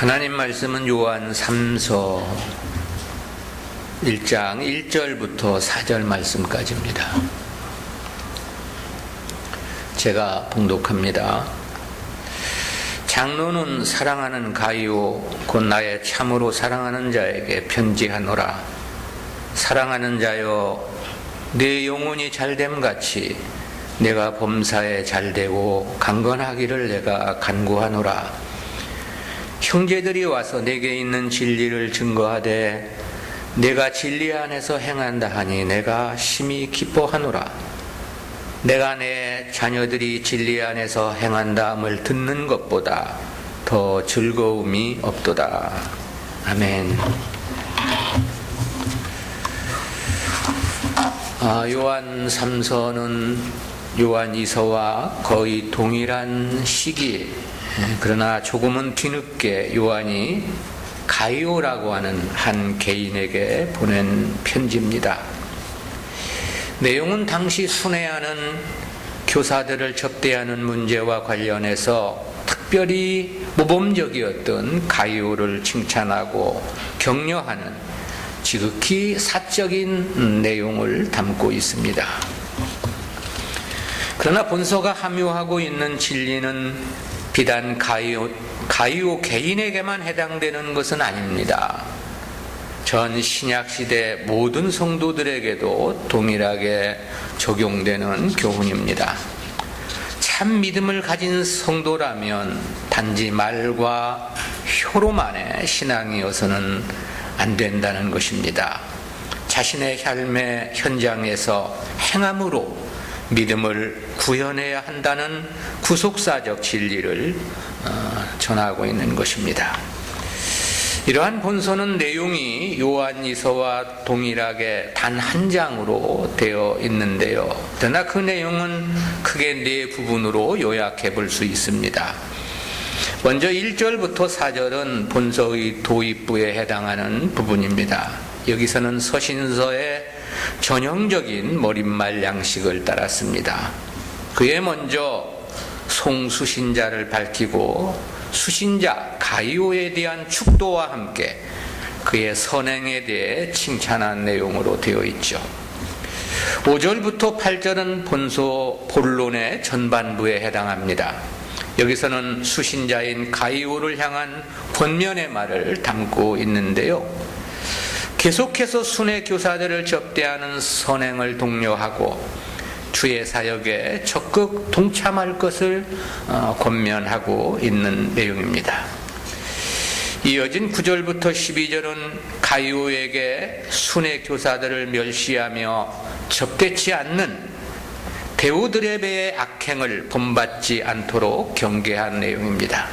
하나님 말씀은 요한 3서 1장 1절부터 4절 말씀까지입니다. 제가 봉독합니다. 장로는 사랑하는 가이오 곧 나의 참으로 사랑하는 자에게 편지하노라. 사랑하는 자여, 내 영혼이 잘됨같이 내가 범사에 잘되고 강건하기를 내가 간구하노라. 형제들이 와서 내게 있는 진리를 증거하되 내가 진리 안에서 행한다 하니 내가 심히 기뻐하노라. 내가 내 자녀들이 진리 안에서 행한다함을 듣는 것보다 더 즐거움이 없도다. 아멘. 요한 3서는 요한 2서와 거의 동일한 시기에, 그러나 조금은 뒤늦게 요한이 가이오라고 하는 한 개인에게 보낸 편지입니다. 내용은 당시 순회하는 교사들을 접대하는 문제와 관련해서 특별히 모범적이었던 가이오를 칭찬하고 격려하는 지극히 사적인 내용을 담고 있습니다. 그러나 본서가 함유하고 있는 진리는 비단 가이오 개인에게만 해당되는 것은 아닙니다. 전 신약시대 모든 성도들에게도 동일하게 적용되는 교훈입니다. 참 믿음을 가진 성도라면 단지 말과 혀로만의 신앙이어서는 안 된다는 것입니다. 자신의 삶의 현장에서 행함으로 믿음을 구현해야 한다는 구속사적 진리를 전하고 있는 것입니다. 이러한 본서는 내용이 요한 2서와 동일하게 단 한 장으로 되어 있는데요. 그러나 그 내용은 크게 네 부분으로 요약해 볼 수 있습니다. 먼저 1절부터 4절은 본서의 도입부에 해당하는 부분입니다. 여기서는 서신서의 전형적인 머릿말 양식을 따랐습니다. 그에 먼저 송수신자를 밝히고 수신자 가이오에 대한 축도와 함께 그의 선행에 대해 칭찬한 내용으로 되어 있죠. 5절부터 8절은 본서 본론의 전반부에 해당합니다. 여기서는 수신자인 가이오를 향한 권면의 말을 담고 있는데요. 계속해서 순회 교사들을 접대하는 선행을 독려하고 주의 사역에 적극 동참할 것을 권면하고 있는 내용입니다. 이어진 9절부터 12절은 가이오에게 순회 교사들을 멸시하며 접대치 않는 데오드레베의 악행을 본받지 않도록 경계한 내용입니다.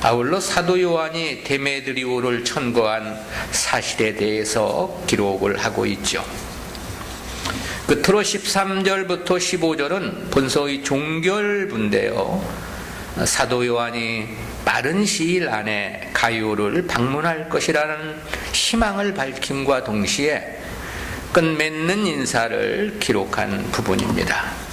아울러 사도 요한이 데메드리오를 천거한 사실에 대해서 기록을 하고 있죠. 끝으로 13절부터 15절은 본서의 종결부인데요. 사도 요한이 빠른 시일 안에 가이오를 방문할 것이라는 희망을 밝힘과 동시에 끝맺는 인사를 기록한 부분입니다.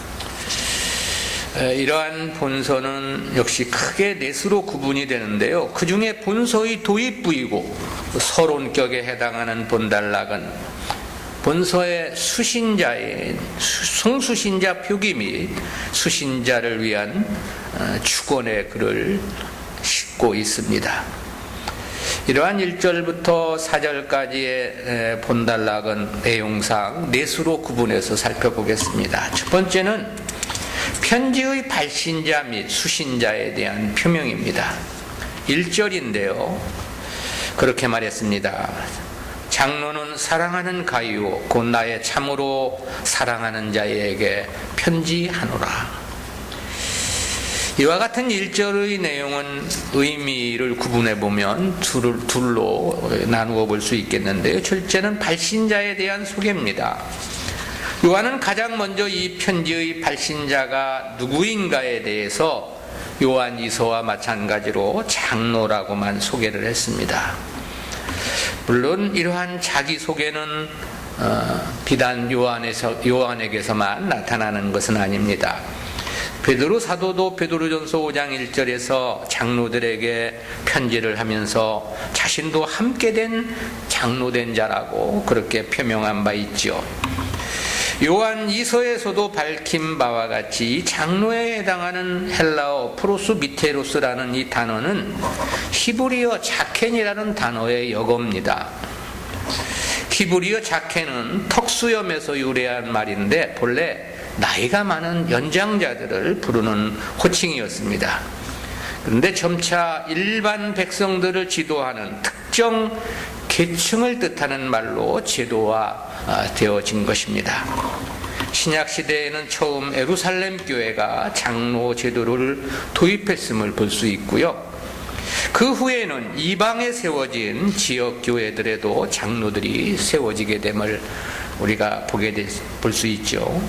이러한 본서는 역시 크게 넷으로 구분이 되는데요. 그 중에 본서의 도입부이고 서론격에 해당하는 본단락은 본서의 수신자인 송수신자 표기 및 수신자를 위한 축원의 글을 싣고 있습니다. 이러한 1절부터 4절까지의 본단락은 내용상 넷으로 구분해서 살펴보겠습니다. 첫 번째는 편지의 발신자 및 수신자에 대한 표명입니다. 1절인데요. 그렇게 말했습니다. 장로는 사랑하는 가이오 곧 나의 참으로 사랑하는 자에게 편지하노라. 이와 같은 1절의 내용은 의미를 구분해 보면 둘로 나누어 볼 수 있겠는데요. 첫째는 발신자에 대한 소개입니다. 요한은 가장 먼저 이 편지의 발신자가 누구인가에 대해서 요한 2서와 마찬가지로 장로라고만 소개를 했습니다. 물론 이러한 자기소개는 비단 요한에게서만 나타나는 것은 아닙니다. 베드로 사도도 베드로전서 5장 1절에서 장로들에게 편지를 하면서 자신도 함께 된 장로된 자라고 그렇게 표명한 바 있지요. 요한 이서에서도 밝힌 바와 같이 이 장로에 해당하는 헬라어 프로스비테로스라는 이 단어는 히브리어 자켄이라는 단어의 역어입니다. 히브리어 자켄은 턱수염에서 유래한 말인데 본래 나이가 많은 연장자들을 부르는 호칭이었습니다. 그런데 점차 일반 백성들을 지도하는 특정 계층을 뜻하는 말로 제도화되어진 것입니다. 신약시대에는 처음 예루살렘 교회가 장로 제도를 도입했음을 볼 수 있고요. 그 후에는 이방에 세워진 지역교회들에도 장로들이 세워지게 됨을 우리가 볼 수 있죠.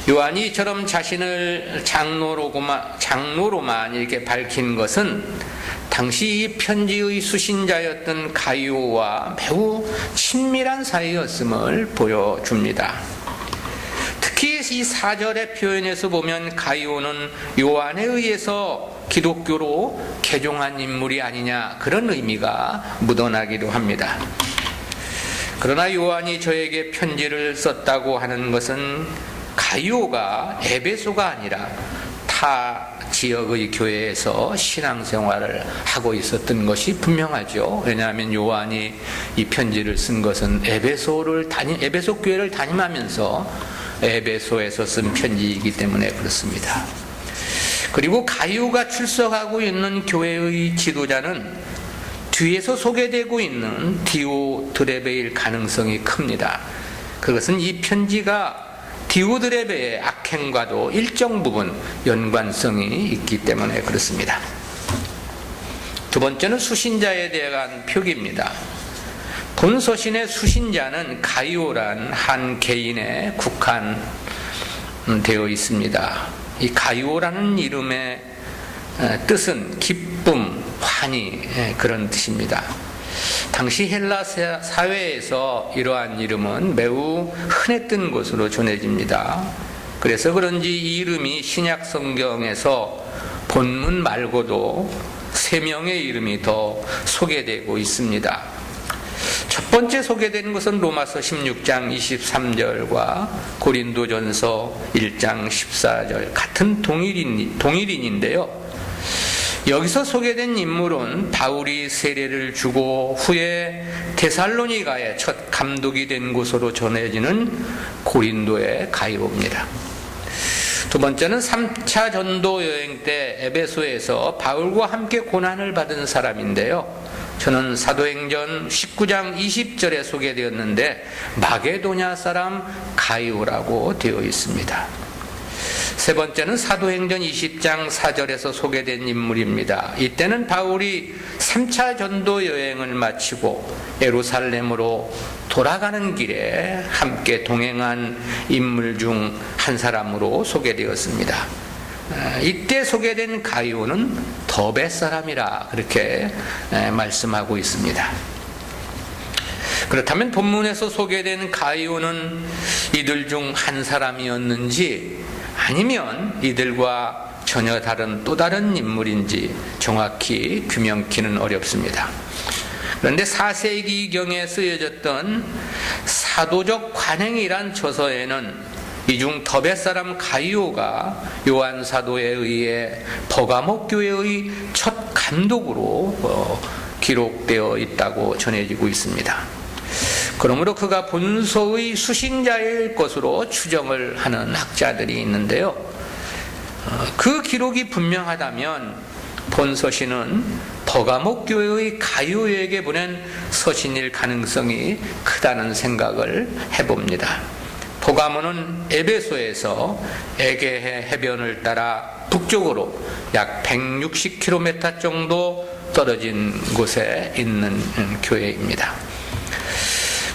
요한이 이처럼 자신을 장로로만 이렇게 밝힌 것은 당시 이 편지의 수신자였던 가이오와 매우 친밀한 사이였음을 보여줍니다. 특히 이 4절의 표현에서 보면 가이오는 요한에 의해서 기독교로 개종한 인물이 아니냐 그런 의미가 묻어나기도 합니다. 그러나 요한이 저에게 편지를 썼다고 하는 것은 가이오가 에베소가 아니라 타 지역의 교회에서 신앙생활을 하고 있었던 것이 분명하죠. 왜냐하면 요한이 이 편지를 쓴 것은 에베소 교회를 다니면서 에베소에서 쓴 편지이기 때문에 그렇습니다. 그리고 가이오가 출석하고 있는 교회의 지도자는 뒤에서 소개되고 있는 디오드레베일 가능성이 큽니다. 그것은 이 편지가 디오드레베의 악행과도 일정 부분 연관성이 있기 때문에 그렇습니다. 두 번째는 수신자에 대한 표기입니다. 본 서신의 수신자는 가이오란 한 개인에 국한되어 있습니다. 이 가이오라는 이름의 뜻은 기쁨, 환희 그런 뜻입니다. 당시 헬라 사회에서 이러한 이름은 매우 흔했던 것으로 전해집니다. 그래서 그런지 이 이름이 신약 성경에서 본문 말고도 3명의 이름이 더 소개되고 있습니다. 첫 번째 소개된 것은 로마서 16장 23절과 고린도전서 1장 14절 같은 동일인인데요. 여기서 소개된 인물은 바울이 세례를 주고 후에 데살로니가의 첫 감독이 된 곳으로 전해지는 고린도의 가이오입니다. 두 번째는 3차 전도 여행 때 에베소에서 바울과 함께 고난을 받은 사람인데요. 저는 사도행전 19장 20절에 소개되었는데 마게도냐 사람 가이오라고 되어 있습니다. 세 번째는 사도행전 20장 4절에서 소개된 인물입니다. 이때는 바울이 3차 전도 여행을 마치고 예루살렘으로 돌아가는 길에 함께 동행한 인물 중 한 사람으로 소개되었습니다. 이때 소개된 가이오는 더베 사람이라 그렇게 말씀하고 있습니다. 그렇다면 본문에서 소개된 가이오는 이들 중 한 사람이었는지 아니면 이들과 전혀 다른 또 다른 인물인지 정확히 규명키는 어렵습니다. 그런데 4세기경에 쓰여졌던 사도적 관행이란 저서에는 이 중 더베 사람 가이오가 요한 사도에 의해 버가모 교회의 첫 감독으로 기록되어 있다고 전해지고 있습니다. 그러므로 그가 본서의 수신자일 것으로 추정을 하는 학자들이 있는데요. 그 기록이 분명하다면 본서신은 버가모 교회의 가이오에게 보낸 서신일 가능성이 크다는 생각을 해봅니다. 버가모는 에베소에서 에게해 해변을 따라 북쪽으로 약 160km 정도 떨어진 곳에 있는 교회입니다.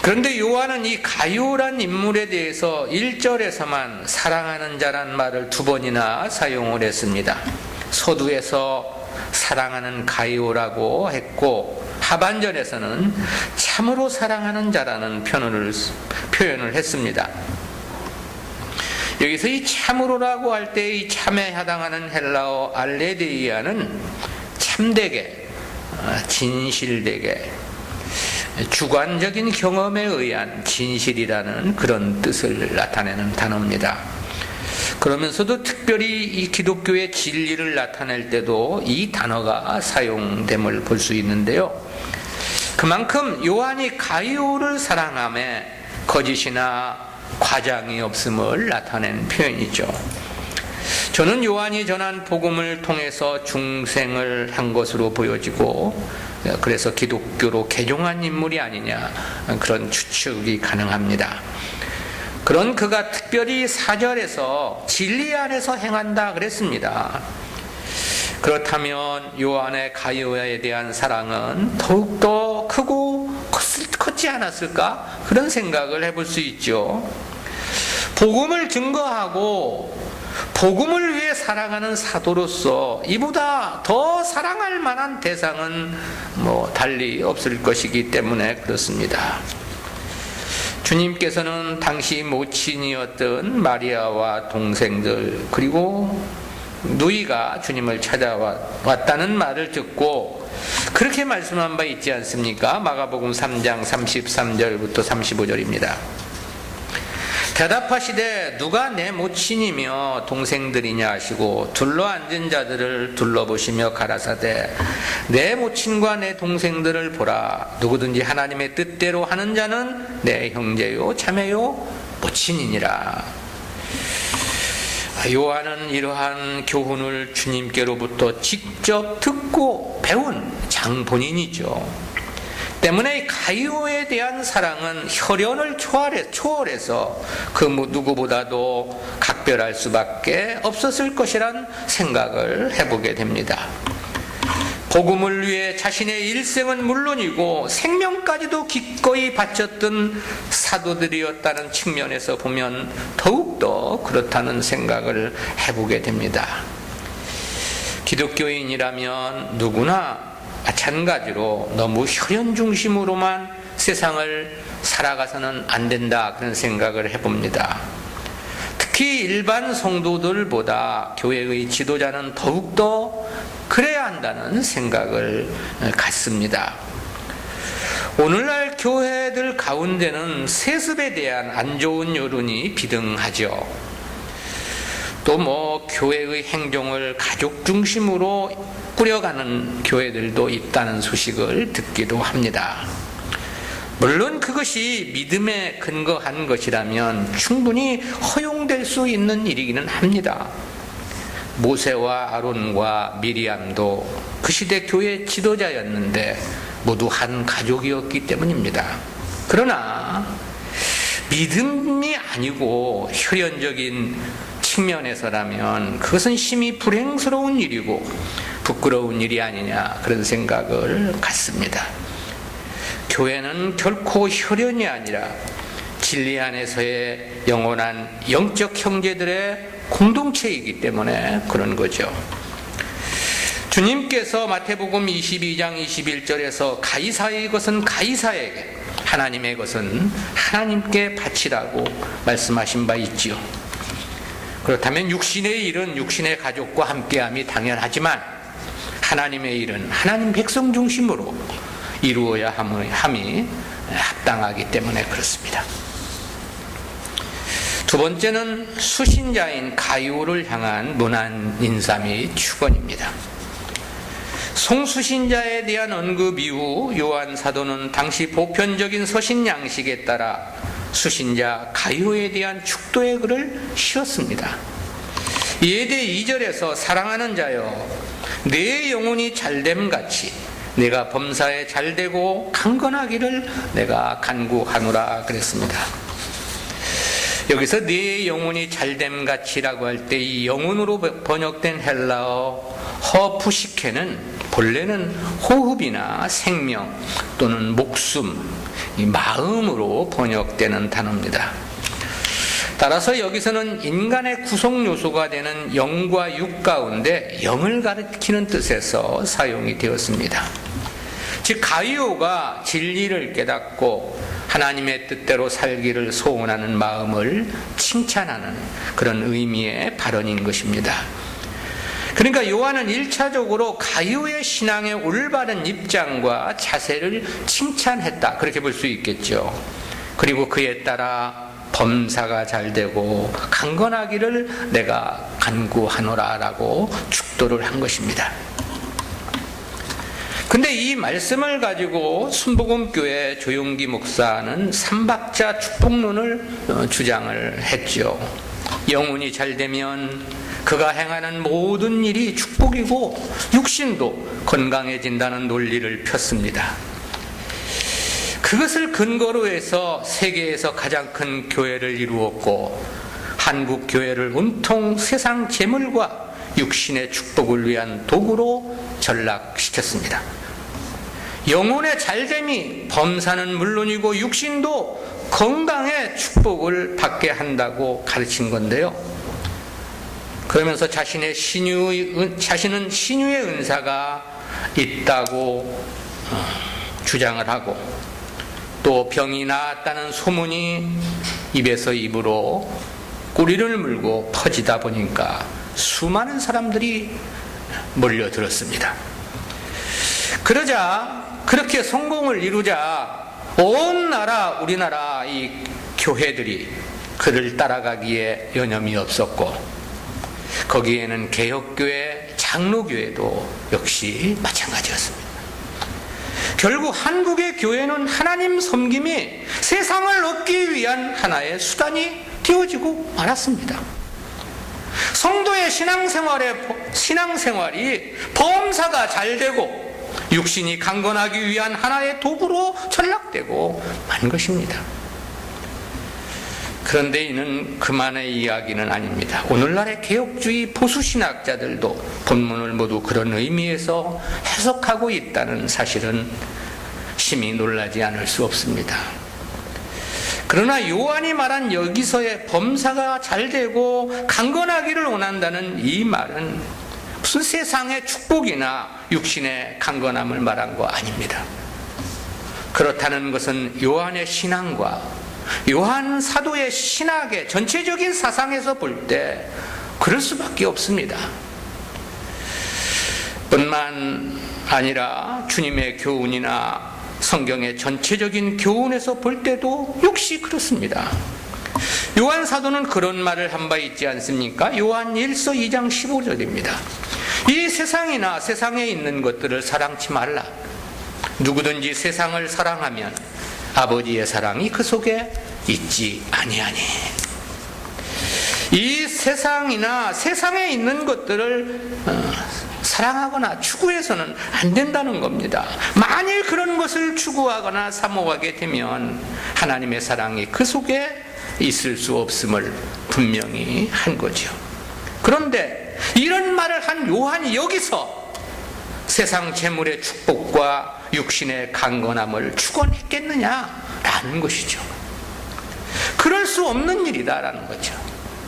그런데 요한은 이 가이오란 인물에 대해서 1절에서만 사랑하는 자란 말을 2번이나 사용을 했습니다. 서두에서 사랑하는 가이오라고 했고 하반절에서는 참으로 사랑하는 자라는 표현을 했습니다. 여기서 이 참으로라고 할 때 이 참에 해당하는 헬라어 알레데이아는 참되게, 진실되게, 주관적인 경험에 의한 진실이라는 그런 뜻을 나타내는 단어입니다. 그러면서도 특별히 이 기독교의 진리를 나타낼 때도 이 단어가 사용됨을 볼 수 있는데요. 그만큼 요한이 가이오를 사랑함에 거짓이나 과장이 없음을 나타낸 표현이죠. 저는 요한이 전한 복음을 통해서 중생을 한 것으로 보여지고, 그래서 기독교로 개종한 인물이 아니냐, 그런 추측이 가능합니다. 그런 그가 특별히 4절에서 진리 안에서 행한다 그랬습니다. 그렇다면 요한의 가이오에 대한 사랑은 더욱더 크고 컸지 않았을까? 그런 생각을 해볼 수 있죠. 복음을 증거하고 복음을 위해 사랑하는 사도로서 이보다 더 사랑할 만한 대상은 달리 없을 것이기 때문에 그렇습니다. 주님께서는 당시 모친이었던 마리아와 동생들, 그리고 누이가 주님을 찾아왔다는 말을 듣고 그렇게 말씀한 바 있지 않습니까? 마가복음 3장 33절부터 35절입니다. 대답하시되 누가 내 모친이며 동생들이냐 하시고 둘러앉은 자들을 둘러보시며 가라사대 내 모친과 내 동생들을 보라. 누구든지 하나님의 뜻대로 하는 자는 내 형제요 자매요 모친이니라. 요한은 이러한 교훈을 주님께로부터 직접 듣고 배운 장본인이죠. 때문에 가이오에 대한 사랑은 혈연을 초월해서 그 누구보다도 각별할 수밖에 없었을 것이란 생각을 해보게 됩니다. 복음을 위해 자신의 일생은 물론이고 생명까지도 기꺼이 바쳤던 사도들이었다는 측면에서 보면 더욱더 그렇다는 생각을 해보게 됩니다. 기독교인이라면 누구나 마찬가지로 너무 혈연 중심으로만 세상을 살아가서는 안 된다, 그런 생각을 해봅니다. 특히 일반 성도들보다 교회의 지도자는 더욱더 그래야 한다는 생각을 갖습니다. 오늘날 교회들 가운데는 세습에 대한 안 좋은 여론이 비등하죠. 또 교회의 행정을 가족 중심으로 꾸려가는 교회들도 있다는 소식을 듣기도 합니다. 물론 그것이 믿음에 근거한 것이라면 충분히 허용될 수 있는 일이기는 합니다. 모세와 아론과 미리암도 그 시대 교회 지도자였는데 모두 한 가족이었기 때문입니다. 그러나 믿음이 아니고 혈연적인 측면에서라면 그것은 심히 불행스러운 일이고 부끄러운 일이 아니냐, 그런 생각을 갖습니다. 교회는 결코 혈연이 아니라 진리 안에서의 영원한 영적 형제들의 공동체이기 때문에 그런 거죠. 주님께서 마태복음 22장 21절에서 가이사의 것은 가이사에게, 하나님의 것은 하나님께 바치라고 말씀하신 바 있지요. 그렇다면 육신의 일은 육신의 가족과 함께함이 당연하지만 하나님의 일은 하나님 백성 중심으로 이루어야 함이 합당하기 때문에 그렇습니다. 두 번째는 수신자인 가이오를 향한 문안 인사 및 축원입니다. 송수신자에 대한 언급 이후 요한 사도는 당시 보편적인 서신 양식에 따라 수신자 가이오에 대한 축도의 글을 씌웠습니다. 이에 대해 2절에서 사랑하는 자여 내 영혼이 잘됨 같이 내가 범사에 잘되고 강건하기를 내가 간구하노라 그랬습니다. 여기서 내 영혼이 잘됨 같이라고 할 때 이 영혼으로 번역된 헬라어 허푸시케는 본래는 호흡이나 생명 또는 목숨, 이 마음으로 번역되는 단어입니다. 따라서 여기서는 인간의 구성 요소가 되는 영과 육 가운데 영을 가리키는 뜻에서 사용이 되었습니다. 즉 가이오가 진리를 깨닫고 하나님의 뜻대로 살기를 소원하는 마음을 칭찬하는 그런 의미의 발언인 것입니다. 그러니까 요한은 1차적으로 가룟의 신앙의 올바른 입장과 자세를 칭찬했다, 그렇게 볼 수 있겠죠. 그리고 그에 따라 범사가 잘되고 강건하기를 내가 간구하노라 라고 축도를 한 것입니다. 근데 이 말씀을 가지고 순복음교회 조용기 목사는 삼박자 축복론을 주장을 했죠. 영혼이 잘되면 그가 행하는 모든 일이 축복이고 육신도 건강해진다는 논리를 폈습니다. 그것을 근거로 해서 세계에서 가장 큰 교회를 이루었고 한국 교회를 온통 세상 재물과 육신의 축복을 위한 도구로 전락시켰습니다. 영혼의 잘됨이 범사는 물론이고 육신도 건강의 축복을 받게 한다고 가르친 건데요. 그러면서 자신은 신유의 은사가 있다고 주장을 하고 또 병이 나았다는 소문이 입에서 입으로 꼬리를 물고 퍼지다 보니까 수많은 사람들이 몰려들었습니다. 그러자 그렇게 성공을 이루자 온 나라 우리나라 이 교회들이 그를 따라가기에 여념이 없었고 거기에는 개혁교회, 장로교회도 역시 마찬가지였습니다. 결국 한국의 교회는 하나님 섬김이 세상을 얻기 위한 하나의 수단이 되어지고 말았습니다. 성도의 신앙생활이 범사가 잘되고 육신이 강건하기 위한 하나의 도구로 전락되고 만 것입니다. 그런데 이는 그만의 이야기는 아닙니다. 오늘날의 개혁주의 보수신학자들도 본문을 모두 그런 의미에서 해석하고 있다는 사실은 심히 놀라지 않을 수 없습니다. 그러나 요한이 말한 여기서의 범사가 잘되고 강건하기를 원한다는 이 말은 무슨 세상의 축복이나 육신의 강건함을 말한 거 아닙니다. 그렇다는 것은 요한의 신앙과 요한 사도의 신학의 전체적인 사상에서 볼 때 그럴 수밖에 없습니다. 뿐만 아니라 주님의 교훈이나 성경의 전체적인 교훈에서 볼 때도 역시 그렇습니다. 요한 사도는 그런 말을 한 바 있지 않습니까? 요한 1서 2장 15절입니다. 이 세상이나 세상에 있는 것들을 사랑치 말라. 누구든지 세상을 사랑하면 아버지의 사랑이 그 속에 있지 아니하니. 이 세상이나 세상에 있는 것들을 사랑하거나 추구해서는 안 된다는 겁니다. 만일 그런 것을 추구하거나 사모하게 되면 하나님의 사랑이 그 속에 있을 수 없음을 분명히 한 거죠. 그런데 이런 말을 한 요한이 여기서 세상 재물의 축복과 육신의 강건함을 축원했겠느냐라는 것이죠. 그럴 수 없는 일이다라는 거죠.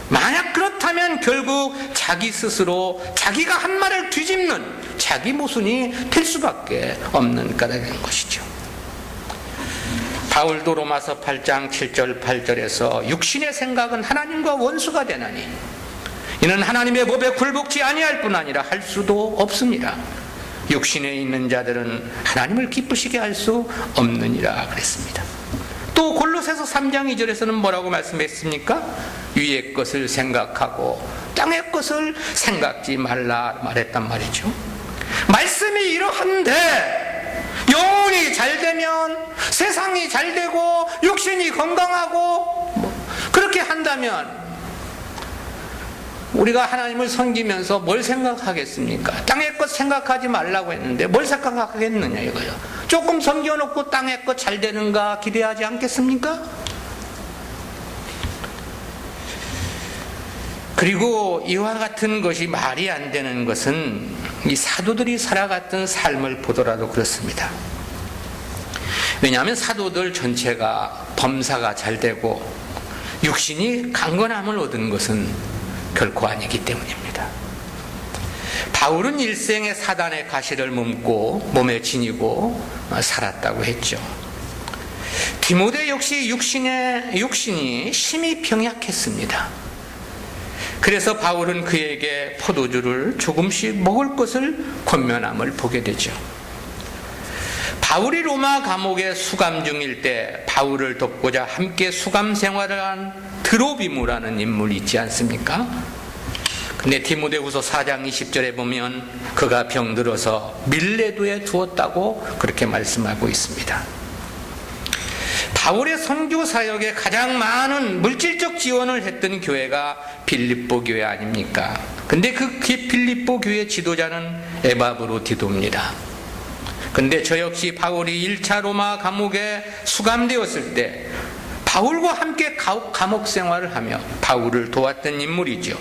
만약 그렇다면 결국 자기 스스로 자기가 한 말을 뒤집는 자기 모순이 될 수밖에 없는 까닭인 것이죠. 바울도 로마서 8장 7절 8절에서 육신의 생각은 하나님과 원수가 되나니 이는 하나님의 법에 굴복지 아니할 뿐 아니라 할 수도 없습니다. 육신에 있는 자들은 하나님을 기쁘시게 할 수 없느니라 그랬습니다. 또 골로새서 3장 2절에서는 뭐라고 말씀했습니까? 위의 것을 생각하고 땅의 것을 생각지 말라 말했단 말이죠. 말씀이 이러한데 영혼이 잘되면 세상이 잘되고 육신이 건강하고 그렇게 한다면 우리가 하나님을 섬기면서 뭘 생각하겠습니까? 땅의 것 생각하지 말라고 했는데 뭘 생각하겠느냐 이거요. 조금 섬겨놓고 땅의 것 잘 되는가 기대하지 않겠습니까? 그리고 이와 같은 것이 말이 안 되는 것은 이 사도들이 살아갔던 삶을 보더라도 그렇습니다. 왜냐하면 사도들 전체가 범사가 잘 되고 육신이 강건함을 얻은 것은 결코 아니기 때문입니다. 바울은 일생에 사단의 가시를 몸에 지니고 살았다고 했죠. 디모데 역시 육신이 심히 병약했습니다. 그래서 바울은 그에게 포도주를 조금씩 먹을 것을 권면함을 보게 되죠. 바울이 로마 감옥에 수감 중일 때 바울을 돕고자 함께 수감 생활을 한 드로비무라는 인물이 있지 않습니까? 근데 디모데후서 4장 20절에 보면 그가 병들어서 밀레도에 두었다고 그렇게 말씀하고 있습니다. 바울의 선교 사역에 가장 많은 물질적 지원을 했던 교회가 빌립보 교회 아닙니까? 근데 그 빌립보 교회 지도자는 에바브로디도입니다. 근데 저 역시 바울이 1차 로마 감옥에 수감되었을 때 바울과 함께 감옥 생활을 하며 바울을 도왔던 인물이죠.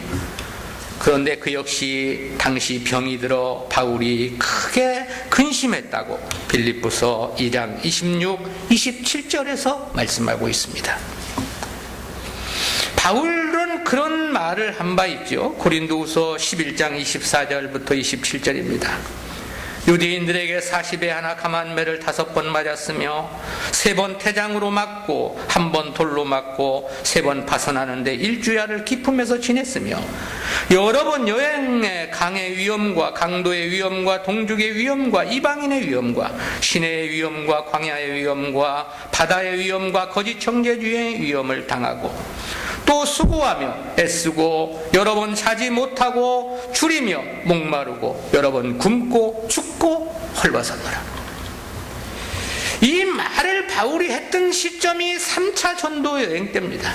그런데 그 역시 당시 병이 들어 바울이 크게 근심했다고 빌립보서 2장 26, 27절에서 말씀하고 있습니다. 바울은 그런 말을 한 바 있죠. 고린도후서 11장 24절부터 27절입니다. 유대인들에게 40에 하나 감한매를 5번 맞았으며 3번 태장으로 맞고 1번 돌로 맞고 3번 파선하는데 일주야를 기품에서 지냈으며 여러 번 여행에 강의 위험과 강도의 위험과 동족의 위험과 이방인의 위험과 시내의 위험과 광야의 위험과 바다의 위험과 거짓 청재주의 위험을 당하고 또 수고하며 애쓰고 여러 번 자지 못하고 줄이며 목마르고 여러 번 굶고 죽고 헐벗었노라. 이 말을 바울이 했던 시점이 3차 전도 여행 때입니다.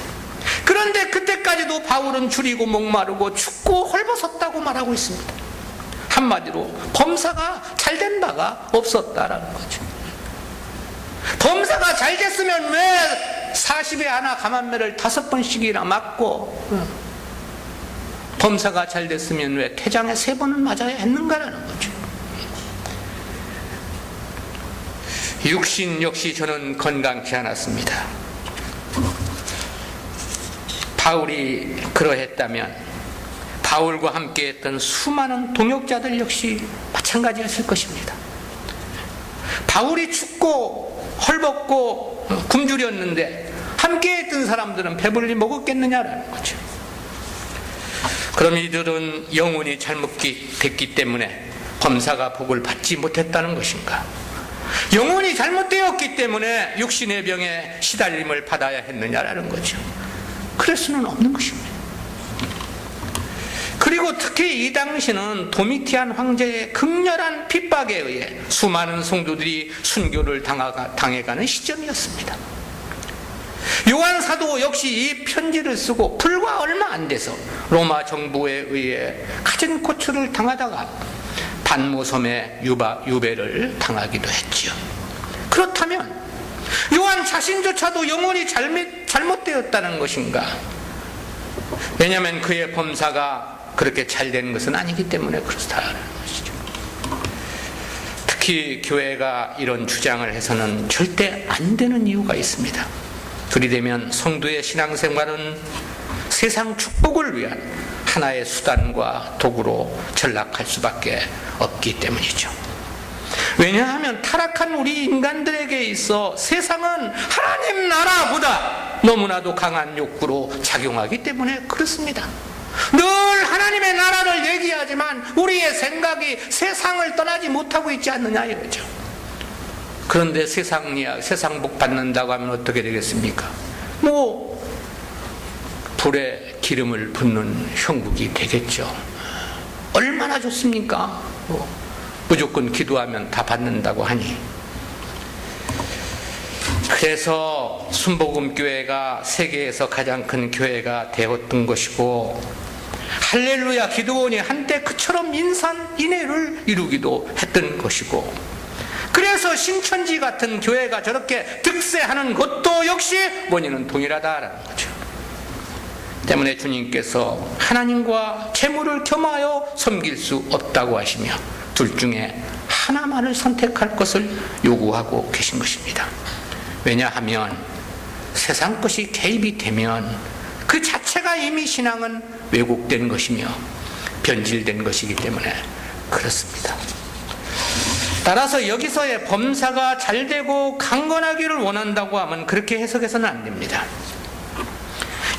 그런데 그때까지도 바울은 줄이고 목마르고 죽고 헐벗었다고 말하고 있습니다. 한마디로 범사가 잘된 바가 없었다라는 거죠. 범사가 잘 됐으면 왜 40에 하나 감한매를 5번씩이나 맞고 범사가 잘 됐으면 왜 태장에 3번을 맞아야 했는가라는 거죠. 육신 역시 저는 건강치 않았습니다. 바울이 그러했다면 바울과 함께 했던 수많은 동역자들 역시 마찬가지였을 것입니다. 바울이 춥고 헐벗고 굶주렸는데 함께 했던 사람들은 배불리 먹었겠느냐라는 거죠. 그럼 이들은 영혼이 잘못됐기 때문에 범사가 복을 받지 못했다는 것인가? 영혼이 잘못되었기 때문에 육신의 병에 시달림을 받아야 했느냐라는 거죠. 그럴 수는 없는 것입니다. 그리고 특히 이 당시는 도미티안 황제의 극렬한 핍박에 의해 수많은 성도들이 순교를 당해가는 시점이었습니다. 요한 사도 역시 이 편지를 쓰고 불과 얼마 안 돼서 로마 정부에 의해 갖은 고초를 당하다가 반모섬의 유배를 당하기도 했지요. 그렇다면 요한 자신조차도 영혼이 잘못되었다는 것인가? 왜냐하면 그의 범사가 그렇게 잘된 것은 아니기 때문에 그렇다는 것이죠. 특히 교회가 이런 주장을 해서는 절대 안 되는 이유가 있습니다. 들이대면 성도의 신앙생활은 세상 축복을 위한 하나의 수단과 도구로 전락할 수밖에 없기 때문이죠. 왜냐하면 타락한 우리 인간들에게 있어 세상은 하나님 나라보다 너무나도 강한 욕구로 작용하기 때문에 그렇습니다. 늘 하나님의 나라를 얘기하지만 우리의 생각이 세상을 떠나지 못하고 있지 않느냐 이거죠. 그런데 세상 복 받는다고 하면 어떻게 되겠습니까? 불에 기름을 붓는 형국이 되겠죠. 얼마나 좋습니까? 무조건 기도하면 다 받는다고 하니. 그래서 순복음교회가 세계에서 가장 큰 교회가 되었던 것이고 할렐루야 기도원이 한때 그처럼 인산인해를 이루기도 했던 것이고 그래서 신천지 같은 교회가 저렇게 득세하는 것도 역시 원인은 동일하다라는 거죠. 때문에 주님께서 하나님과 재물을 겸하여 섬길 수 없다고 하시며 둘 중에 하나만을 선택할 것을 요구하고 계신 것입니다. 왜냐하면 세상 것이 개입이 되면 그 자체가 이미 신앙은 왜곡된 것이며 변질된 것이기 때문에 그렇습니다. 따라서 여기서의 범사가 잘되고 강건하기를 원한다고 하면 그렇게 해석해서는 안 됩니다.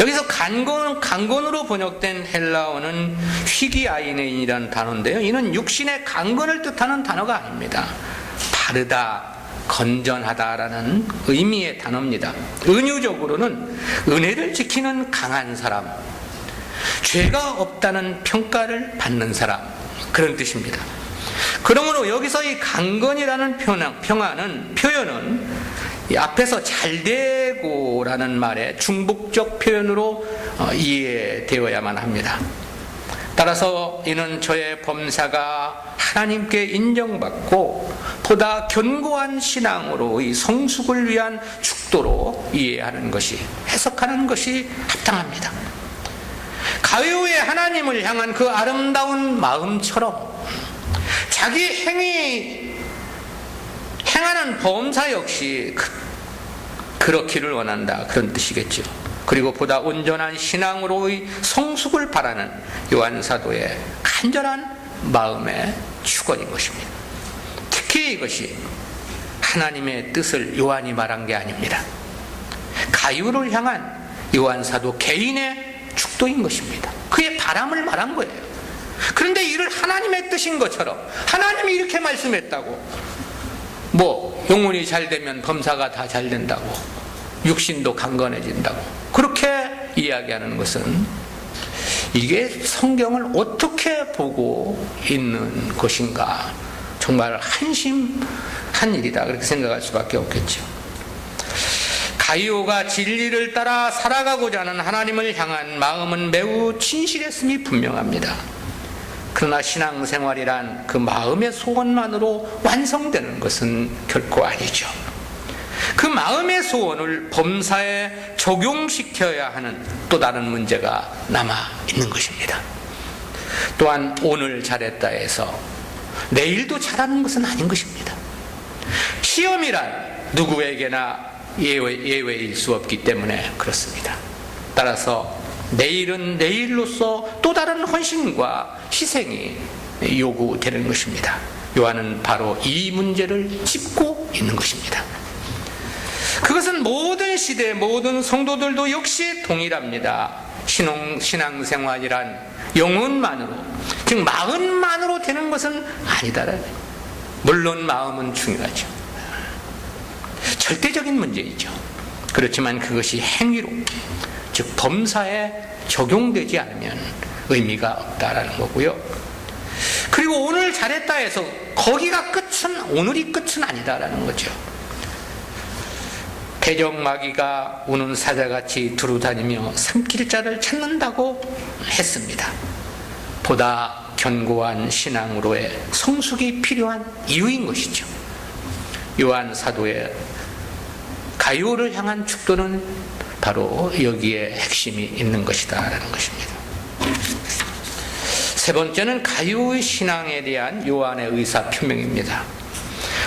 여기서 강건으로 번역된 헬라어는 휘기아이네인이라는 단어인데요, 이는 육신의 강건을 뜻하는 단어가 아닙니다. 바르다, 건전하다라는 의미의 단어입니다. 은유적으로는 은혜를 지키는 강한 사람, 죄가 없다는 평가를 받는 사람, 그런 뜻입니다. 그러므로 여기서 이 강건이라는 표현은 이 앞에서 잘되고라는 말의 중복적 표현으로 이해되어야만 합니다. 따라서 이는 저의 범사가 하나님께 인정받고 보다 견고한 신앙으로의 성숙을 위한 축도로 이해하는 것이, 해석하는 것이 합당합니다. 가요의 하나님을 향한 그 아름다운 마음처럼 자기 행하는 범사 역시 그렇기를 원한다, 그런 뜻이겠죠. 그리고 보다 온전한 신앙으로의 성숙을 바라는 요한 사도의 간절한 마음의 축원인 것입니다. 특히 이것이 하나님의 뜻을 요한이 말한 게 아닙니다. 가요를 향한 요한 사도 개인의 축도인 것입니다. 그의 바람을 말한 거예요. 그런데 이를 하나님의 뜻인 것처럼, 하나님이 이렇게 말씀했다고, 영혼이 잘 되면 범사가 다 잘 된다고, 육신도 강건해진다고, 그렇게 이야기하는 것은 이게 성경을 어떻게 보고 있는 것인가, 정말 한심한 일이다, 그렇게 생각할 수밖에 없겠죠. 가이오가 진리를 따라 살아가고자 하는 하나님을 향한 마음은 매우 진실했음이 분명합니다. 그러나 신앙생활이란 그 마음의 소원만으로 완성되는 것은 결코 아니죠. 그 마음의 소원을 범사에 적용시켜야 하는 또 다른 문제가 남아 있는 것입니다. 또한 오늘 잘했다 해서 내일도 잘하는 것은 아닌 것입니다. 시험이란 누구에게나 예외일 수 없기 때문에 그렇습니다. 따라서 내일은 내일로서 또 다른 헌신과 희생이 요구되는 것입니다. 요한은 바로 이 문제를 짚고 있는 것입니다. 그것은 모든 시대 모든 성도들도 역시 동일합니다. 신앙생활이란 영혼만으로, 즉 마음만으로 되는 것은 아니다라는, 물론 마음은 중요하죠. 절대적인 문제이죠. 그렇지만 그것이 행위로, 즉 범사에 적용되지 않으면 의미가 없다라는 거고요. 그리고 오늘 잘했다 해서 거기가 끝은, 오늘이 끝은 아니다라는 거죠. 대적마귀가 우는 사자같이 두루다니며 삼킬 자를 찾는다고 했습니다. 보다 견고한 신앙으로의 성숙이 필요한 이유인 것이죠. 요한 사도의 가요를 향한 축도는 바로 여기에 핵심이 있는 것이다 라는 것입니다. 세 번째는 가요의 신앙에 대한 요한의 의사 표명입니다.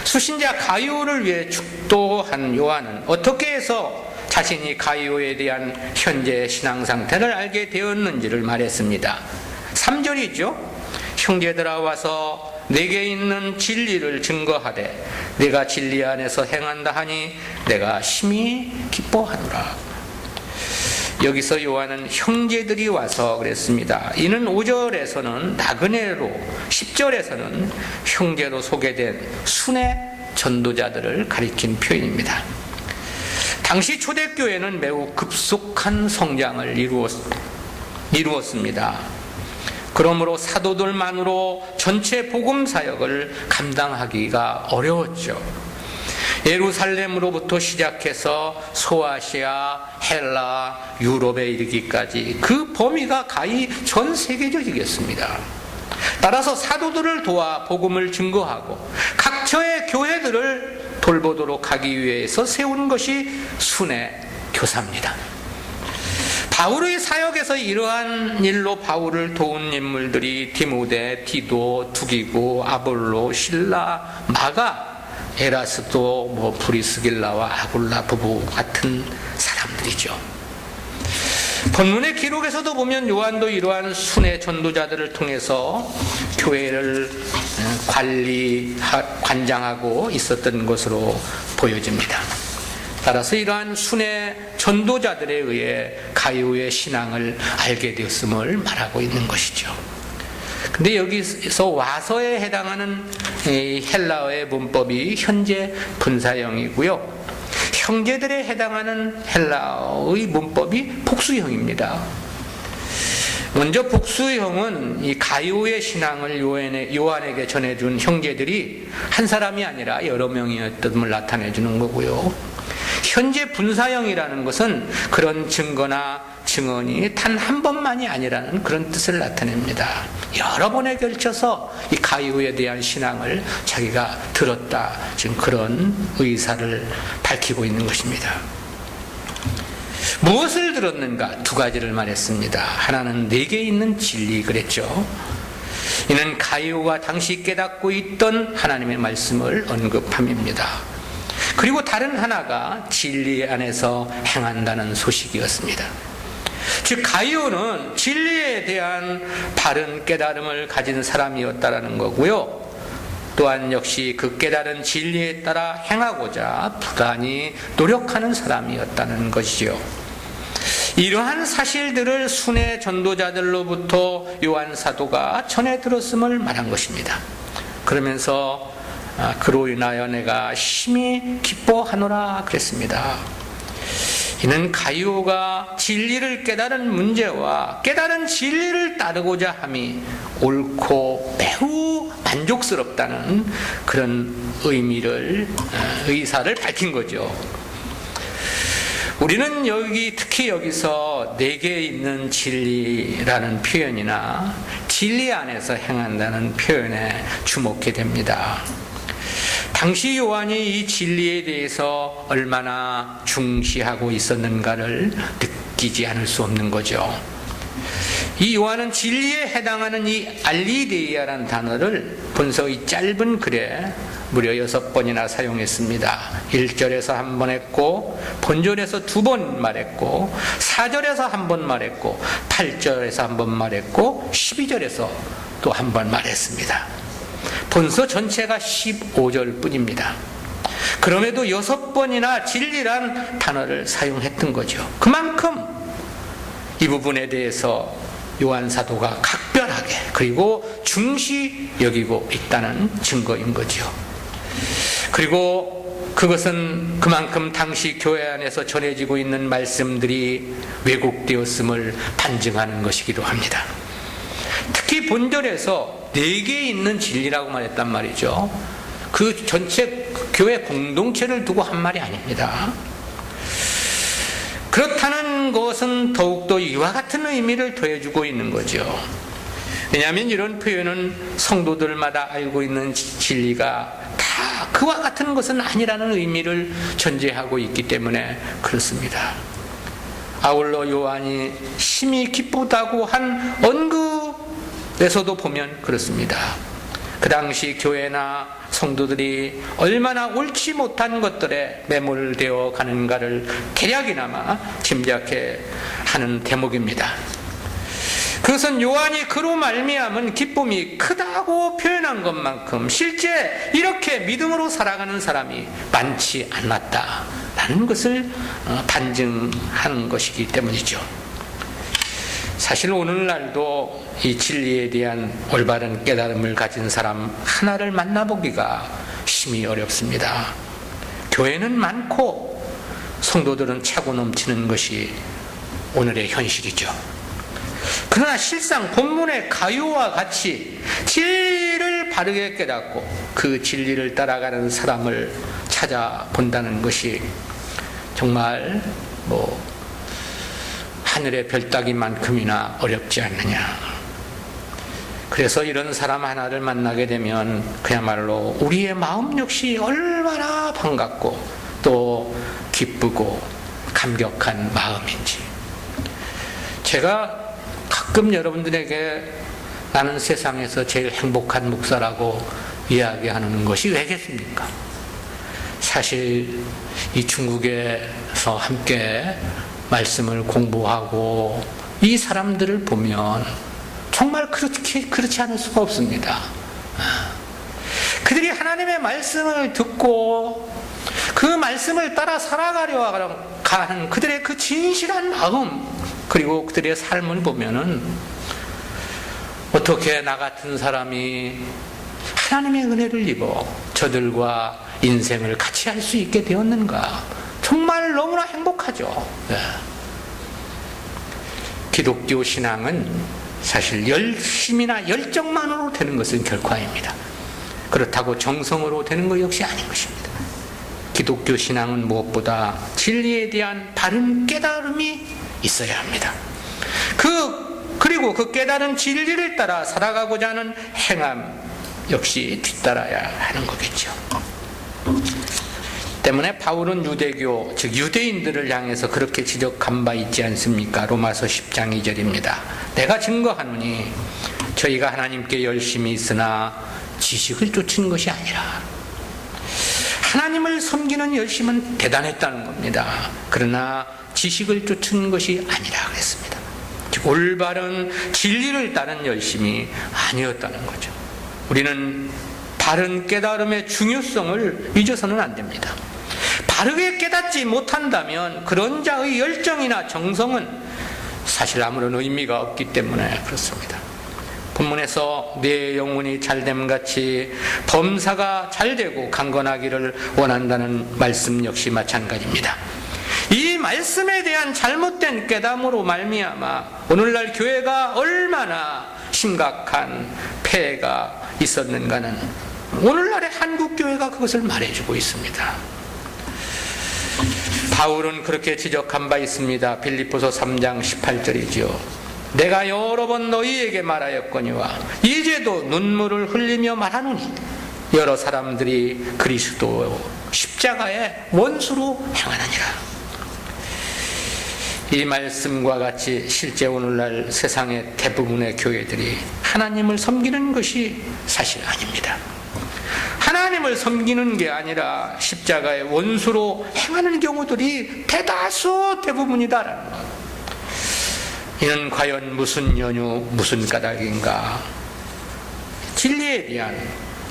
수신자 가요를 위해 축도한 요한은 어떻게 해서 자신이 가요에 대한 현재 신앙 상태를 알게 되었는지를 말했습니다. 3절이죠. 형제들아 와서 내게 있는 진리를 증거하되 내가 진리 안에서 행한다 하니 내가 심히 기뻐하노라. 여기서 요한은 형제들이 와서 그랬습니다. 이는 5절에서는 나그네로, 10절에서는 형제로 소개된 순회 전도자들을 가리킨 표현입니다. 당시 초대교회는 매우 급속한 성장을 이루었습니다. 그러므로 사도들만으로 전체 복음 사역을 감당하기가 어려웠죠. 예루살렘으로부터 시작해서 소아시아, 헬라, 유럽에 이르기까지 그 범위가 가히 전 세계적이겠습니다. 따라서 사도들을 도와 복음을 증거하고 각처의 교회들을 돌보도록 하기 위해서 세운 것이 순회 교사입니다. 바울의 사역에서 이러한 일로 바울을 도운 인물들이 디모데, 디도, 두기고, 아볼로, 실라, 마가, 에라스도, 프리스길라와 아굴라 부부 같은 사람들이죠. 본문의 기록에서도 보면 요한도 이러한 순회 전도자들을 통해서 교회를 관장하고 있었던 것으로 보여집니다. 따라서 이러한 순회 전도자들에 의해 가이오의 신앙을 알게 되었음을 말하고 있는 것이죠. 근데 여기서 와서에 해당하는 헬라어의 문법이 현재 분사형이고요. 형제들에 해당하는 헬라어의 문법이 복수형입니다. 먼저 복수형은 이 가이오의 신앙을 요한에게 전해준 형제들이 한 사람이 아니라 여러 명이었음을 나타내주는 거고요. 현재 분사형이라는 것은 그런 증거나 증언이 단 한 번만이 아니라는 그런 뜻을 나타냅니다. 여러 번에 걸쳐서 이 가이오에 대한 신앙을 자기가 들었다, 지금 그런 의사를 밝히고 있는 것입니다. 무엇을 들었는가? 두 가지를 말했습니다. 하나는 내게 있는 진리 그랬죠. 이는 가이오가 당시 깨닫고 있던 하나님의 말씀을 언급함입니다. 그리고 다른 하나가 진리 안에서 행한다는 소식이었습니다. 즉 가이오는 진리에 대한 바른 깨달음을 가진 사람이었다라는 거고요. 또한 역시 그 깨달은 진리에 따라 행하고자 부단히 노력하는 사람이었다는 것이죠. 이러한 사실들을 순회 전도자들로부터 요한 사도가 전해 들었음을 말한 것입니다. 그러면서 그로 인하여 내가 심히 기뻐하노라 그랬습니다. 이는 가이오가 진리를 깨달은 문제와 깨달은 진리를 따르고자 함이 옳고 매우 만족스럽다는 그런 의사를 밝힌 거죠. 우리는 특히 여기서 내게 있는 진리라는 표현이나 진리 안에서 행한다는 표현에 주목해 됩니다. 당시 요한이 이 진리에 대해서 얼마나 중시하고 있었는가를 느끼지 않을 수 없는 거죠. 이 요한은 진리에 해당하는 이 알리데이아라는 단어를 본서 이 짧은 글에 무려 6번이나 사용했습니다. 1절에서 한 번 했고, 본절에서 2번 말했고, 4절에서 한 번 말했고, 8절에서 한 번 말했고, 12절에서 또 한 번 말했습니다. 본서 전체가 15절 뿐입니다. 그럼에도 6번이나 진리란 단어를 사용했던 거죠. 그만큼 이 부분에 대해서 요한 사도가 각별하게 그리고 중시 여기고 있다는 증거인 거죠. 그리고 그것은 그만큼 당시 교회 안에서 전해지고 있는 말씀들이 왜곡되었음을 반증하는 것이기도 합니다. 특히 본절에서 내게 있는 진리라고 말했단 말이죠. 그 전체 교회 공동체를 두고 한 말이 아닙니다. 그렇다는 것은 더욱더 이와 같은 의미를 더해주고 있는 거죠. 왜냐하면 이런 표현은 성도들마다 알고 있는 진리가 다 그와 같은 것은 아니라는 의미를 전제하고 있기 때문에 그렇습니다. 아울러 요한이 심히 기쁘다고 한 언급에서도 보면 그렇습니다. 그 당시 교회나 성도들이 얼마나 옳지 못한 것들에 매몰되어 가는가를 대략이나마 짐작해 하는 대목입니다. 그것은 요한이 그로 말미암은 기쁨이 크다고 표현한 것만큼 실제 이렇게 믿음으로 살아가는 사람이 많지 않았다라는 것을 반증하는 것이기 때문이죠. 사실 오늘날도 이 진리에 대한 올바른 깨달음을 가진 사람 하나를 만나보기가 심히 어렵습니다. 교회는 많고 성도들은 차고 넘치는 것이 오늘의 현실이죠. 그러나 실상 본문의 가요와 같이 진리를 바르게 깨닫고 그 진리를 따라가는 사람을 찾아본다는 것이 정말 하늘의 별 따기만큼이나 어렵지 않느냐. 그래서 이런 사람 하나를 만나게 되면 그야말로 우리의 마음 역시 얼마나 반갑고 또 기쁘고 감격한 마음인지. 제가 가끔 여러분들에게 나는 세상에서 제일 행복한 목사라고 이야기하는 것이 왜겠습니까? 사실 이 중국에서 함께 말씀을 공부하고 이 사람들을 보면 정말 그렇지 않을 수가 없습니다. 그들이 하나님의 말씀을 듣고 그 말씀을 따라 살아가려 하는 그들의 그 진실한 마음, 그리고 그들의 삶을 보면은 어떻게 나 같은 사람이 하나님의 은혜를 입어 저들과 인생을 같이 할 수 있게 되었는가, 정말 너무나 행복하죠. 기독교 신앙은 사실 열심이나 열정만으로 되는 것은 결코 아닙니다. 그렇다고 정성으로 되는 것 역시 아닌 것입니다. 기독교 신앙은 무엇보다 진리에 대한 바른 깨달음이 있어야 합니다. 그리고 그 깨달은 진리를 따라 살아가고자 하는 행함 역시 뒤따라야 하는 거겠죠. 때문에 바울은 유대교, 즉 유대인들을 향해서 그렇게 지적한 바 있지 않습니까? 로마서 10장 2절입니다. 내가 증거하노니 저희가 하나님께 열심히 있으나 지식을 쫓은 것이 아니라. 하나님을 섬기는 열심은 대단했다는 겁니다. 그러나 지식을 쫓은 것이 아니라 그랬습니다. 즉 올바른 진리를 따른 열심이 아니었다는 거죠. 우리는 바른 깨달음의 중요성을 잊어서는 안 됩니다. 바르게 깨닫지 못한다면 그런 자의 열정이나 정성은 사실 아무런 의미가 없기 때문에 그렇습니다. 본문에서 내 영혼이 잘됨같이 범사가 잘되고 강건하기를 원한다는 말씀 역시 마찬가지입니다. 이 말씀에 대한 잘못된 깨닫음으로 말미암아 오늘날 교회가 얼마나 심각한 폐해가 있었는가는 오늘날의 한국 교회가 그것을 말해주고 있습니다. 바울은 그렇게 지적한 바 있습니다. 빌립보서 3장 18절이지요. 내가 여러 번 너희에게 말하였거니와 이제도 눈물을 흘리며 말하노니 여러 사람들이 그리스도 십자가의 원수로 행하느니라. 이 말씀과 같이 실제 오늘날 세상의 대부분의 교회들이 하나님을 섬기는 것이 사실 아닙니다. 하나님을 섬기는 게 아니라 십자가의 원수로 행하는 경우들이 대부분이다라는 것. 이는 과연 무슨 연유, 무슨 까닭인가? 진리에 대한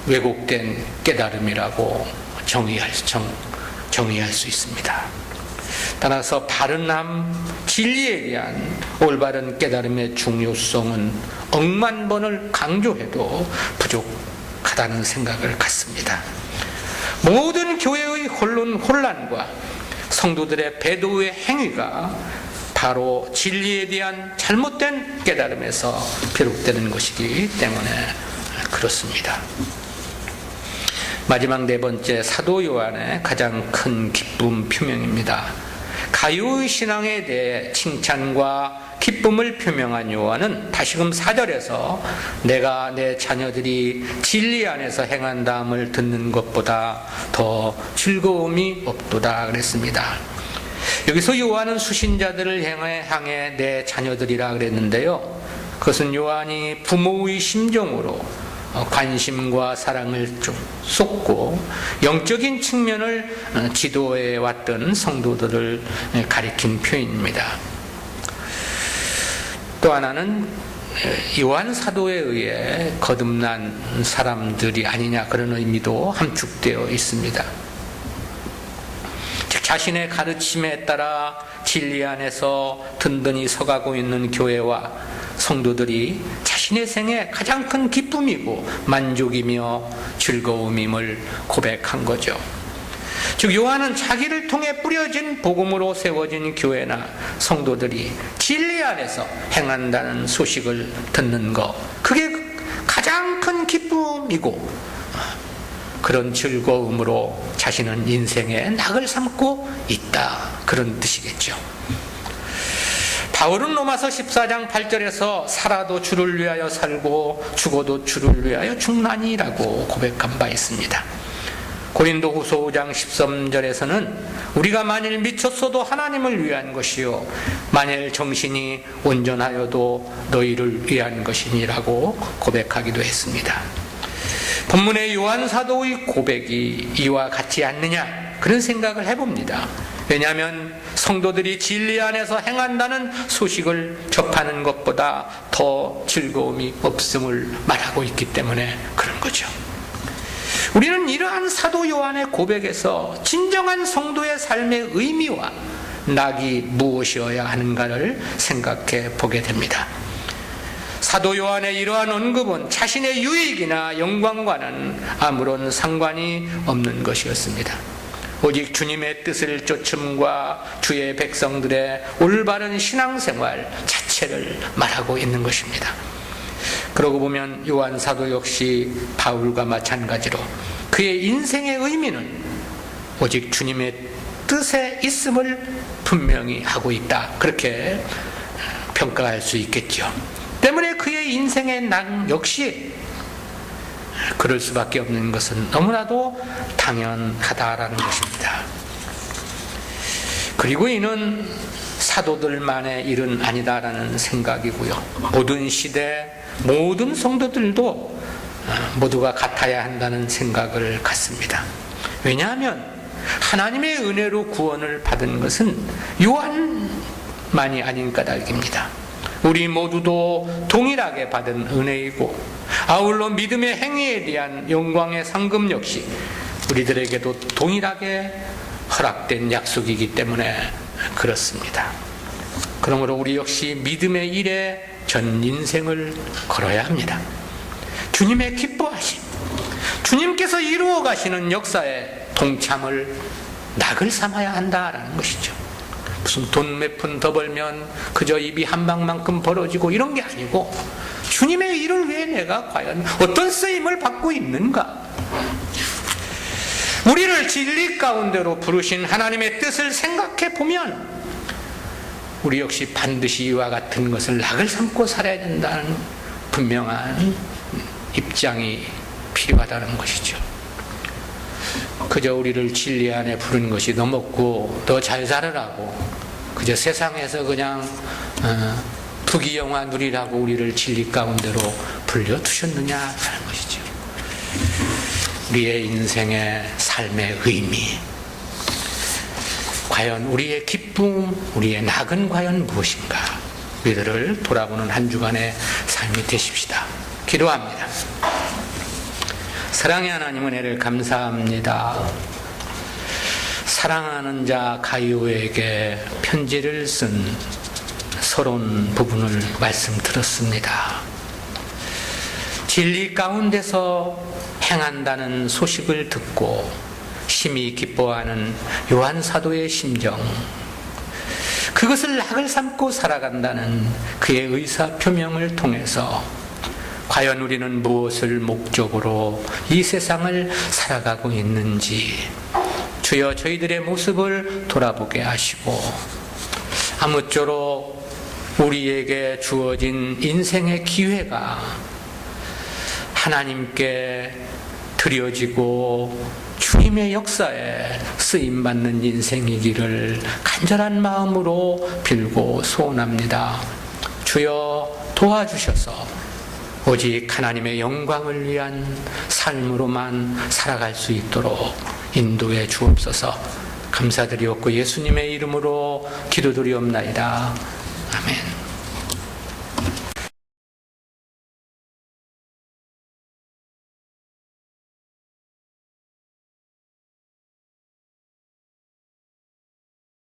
왜곡된 깨달음이라고 정의할 수 있습니다. 따라서 바른함, 진리에 대한 올바른 깨달음의 중요성은 억만 번을 강조해도 부족하다는 생각을 갖습니다. 모든 교회의 혼란과 성도들의 배도의 행위가 바로 진리에 대한 잘못된 깨달음에서 비롯되는 것이기 때문에 그렇습니다. 마지막 네 번째, 사도 요한의 가장 큰 기쁨 표명입니다. 가요의 신앙에 대해 칭찬과 기쁨을 표명한 요한은 다시금 4절에서 내가 내 자녀들이 진리 안에서 행한다함을 듣는 것보다 더 즐거움이 없도다 그랬습니다. 여기서 요한은 수신자들을 향해 내 자녀들이라 그랬는데요, 그것은 요한이 부모의 심정으로 관심과 사랑을 좀 쏟고 영적인 측면을 지도해 왔던 성도들을 가리킨 표현입니다. 또 하나는 요한 사도에 의해 거듭난 사람들이 아니냐, 그런 의미도 함축되어 있습니다. 즉 자신의 가르침에 따라 진리 안에서 든든히 서가고 있는 교회와 성도들이 자신의 생에 가장 큰 기쁨이고 만족이며 즐거움임을 고백한 거죠. 즉 요한은 자기를 통해 뿌려진 복음으로 세워진 교회나 성도들이 진리 안에서 행한다는 소식을 듣는 것, 그게 가장 큰 기쁨이고 그런 즐거움으로 자신은 인생의 낙을 삼고 있다, 그런 뜻이겠죠. 바울은 로마서 14장 8절에서 살아도 주를 위하여 살고 죽어도 주를 위하여 죽나니라고 고백한 바 있습니다. 고린도 후서 5장 13절에서는 우리가 만일 미쳤어도 하나님을 위한 것이요 만일 정신이 온전하여도 너희를 위한 것이니라고 고백하기도 했습니다. 본문의 요한 사도의 고백이 이와 같지 않느냐, 그런 생각을 해봅니다. 왜냐하면 성도들이 진리 안에서 행한다는 소식을 접하는 것보다 더 즐거움이 없음을 말하고 있기 때문에 그런 거죠. 우리는 이러한 사도 요한의 고백에서 진정한 성도의 삶의 의미와 낙이 무엇이어야 하는가를 생각해 보게 됩니다. 사도 요한의 이러한 언급은 자신의 유익이나 영광과는 아무런 상관이 없는 것이었습니다. 오직 주님의 뜻을 쫓음과 주의 백성들의 올바른 신앙생활 자체를 말하고 있는 것입니다. 그러고 보면 요한 사도 역시 바울과 마찬가지로 그의 인생의 의미는 오직 주님의 뜻에 있음을 분명히 하고 있다, 그렇게 평가할 수 있겠죠. 때문에 그의 인생의 낭 역시 그럴 수밖에 없는 것은 너무나도 당연하다라는 것입니다. 그리고 이는 사도들만의 일은 아니다라는 생각이고요. 모든 시대, 모든 성도들도 모두가 같아야 한다는 생각을 갖습니다. 왜냐하면 하나님의 은혜로 구원을 받은 것은 요한만이 아닌 까닭입니다. 우리 모두도 동일하게 받은 은혜이고, 아울러 믿음의 행위에 대한 영광의 상금 역시 우리들에게도 동일하게 허락된 약속이기 때문에 그렇습니다. 그러므로 우리 역시 믿음의 일에 전 인생을 걸어야 합니다. 주님의 기뻐하심, 주님께서 이루어 가시는 역사에 동참을 낙을 삼아야 한다라는 것이죠. 무슨 돈 몇 푼 더 벌면 그저 입이 한 방만큼 벌어지고 이런 게 아니고, 주님의 일을 위해 내가 과연 어떤 쓰임을 받고 있는가? 우리를 진리 가운데로 부르신 하나님의 뜻을 생각해 보면 우리 역시 반드시 이와 같은 것을 낙을 삼고 살아야 된다는 분명한 입장이 필요하다는 것이죠. 그저 우리를 진리 안에 부른 것이 너 먹고 너 잘 살으라고, 그저 세상에서 그냥 부귀영화 누리라고 우리를 진리 가운데로 불려두셨느냐 하는 것이죠. 우리의 인생의 삶의 의미, 과연 우리의 기쁨, 우리의 낙은 과연 무엇인가? 우리들을 돌아보는 한 주간의 삶이 되십시다. 기도합니다. 사랑의 하나님, 은혜를 감사합니다. 사랑하는 자 가이오에게 편지를 쓴 서론 부분을 말씀 들었습니다. 진리 가운데서 행한다는 소식을 듣고 심히 기뻐하는 요한 사도의 심정, 그것을 낙을 삼고 살아간다는 그의 의사 표명을 통해서 과연 우리는 무엇을 목적으로 이 세상을 살아가고 있는지 주여 저희들의 모습을 돌아보게 하시고, 아무쪼록 우리에게 주어진 인생의 기회가 하나님께 드려지고 주님의 역사에 쓰임받는 인생이기를 간절한 마음으로 빌고 소원합니다. 주여 도와주셔서 오직 하나님의 영광을 위한 삶으로만 살아갈 수 있도록 인도해 주옵소서. 감사드리옵고 예수님의 이름으로 기도드리옵나이다. 아멘.